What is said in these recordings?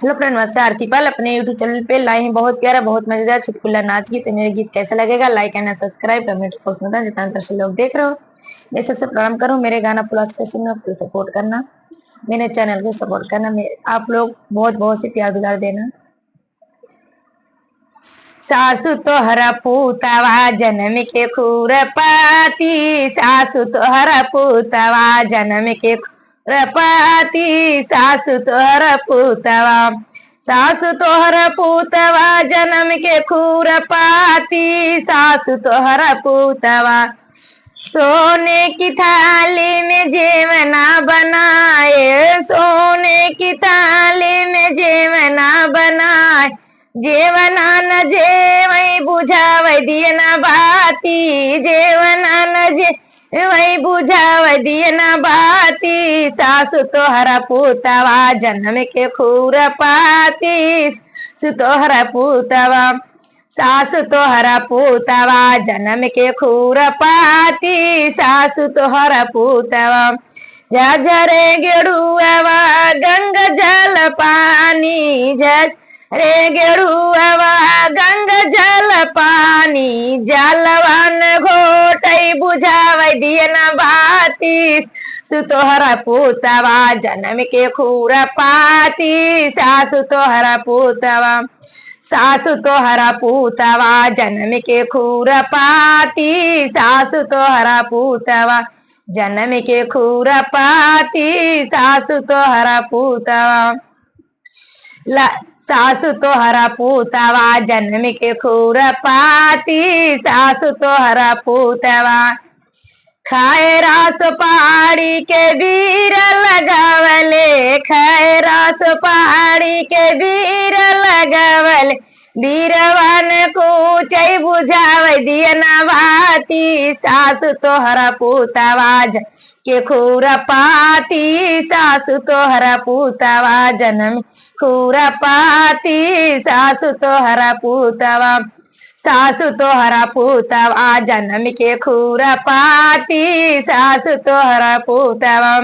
Hello friend, नमस्कार। आरती पाल अपने यूट्यूब चैनल पे लाए हैं बहुत प्यारा, बहुत मजेदार चुटकुला नाच गीत। मेरे गीत कैसा लगेगा? लाइक एंड सब्सक्राइब कमेंट बॉक्स में जितना दर्शक लोग देख रहे हो, मैं सबसे प्रणाम करूँ। मेरे गाना प्लस में सपोर्ट करना, मेरे चैनल को सपोर्ट करना। आप लोग बहुत बहुत से प्यार दुलार देना। सासु तोहरा पूतवा जन्म के खुरपाती, सासु तोहरा पूतवा जन्म के खुरपाती, सासु तोहरा पूतवा, सासु तोहरा पूतवा जन्म के खुरपाती, सासु तोहरा पूतवा सोने की थाली में जेवना बनाए, सोने की थाली में जेवना बनाए, जेवना न जेवई बुझावे दिए न बाती, जेवना न जेवई बुझावे दिए न बाती, सासु तोहरा पूतवा जन्म के खुरपाती, सासु तोहरा पूतवा, सासु तोहरा पूतवा जन्म के खुरपाती, सासु तोहरा पूतवा झरे गेड़ुआ गंगा जल पानी, झरे गेड़ुआ गंगा जल पानी, जलवान घोटई बुझावे दिए न बाती, सासु तोहरा पूतवा जन्म के खुरपाती, सासु तोहरा पूतवा, सासु तोहरा पूतवा जन्म के खुरपाती, सासु तोहरा पूतवा जन्म के खुरपाती, सासु तोहरा पूतवा, सासु तोहरा पूतवा जन्म के खुरपाती, सासु तोहरा पूतवा खाए रास पहाड़ी के वीर लगावले, खाए रास पहाड़ी के वीर लगावले, वीरवन को चई बुझावे दिए न भाती, सासु तोहरा पूतवा के खुरपाती, सासु तोहरा पूतवा जन्म खुरपाती, सासु तोहरा पूतवा, सासु तोहरा पूतवा जन्म के खुरपाती, सासु तोहरा पूतवा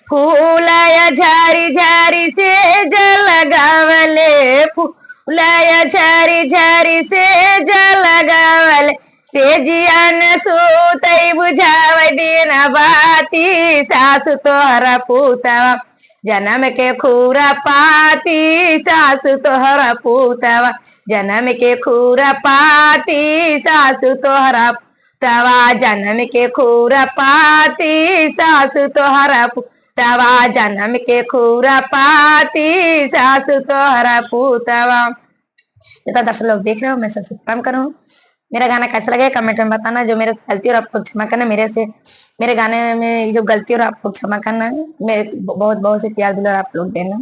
फूलया झारी झारी से जल गावले, फूलया झारी झारी से जल गावले, से जियान सूतई बुझावे दिन बाती, सासु तोहरा पूतवा जन्म के खुरपाती, सासु तोहरा पूतवा जन्म के खुरपाती, सासु तोहरा पूतवा जन्म के खुरपाती, सासु तोहरा पूतवा जन्म के खुरपाती, सासु तोहरा पूतवा। जितना दर्शक लोग देख रहे हो, मैं सबसे प्रणाम करूँ। मेरा गाना कैसा लगे कमेंट में बताना। जो मेरे से गलती और आप लोग क्षमा करना, मेरे गाने में जो गलती और आप लोग क्षमा करना। मैं बहुत बहुत से प्यार दुलार आप लोग देना।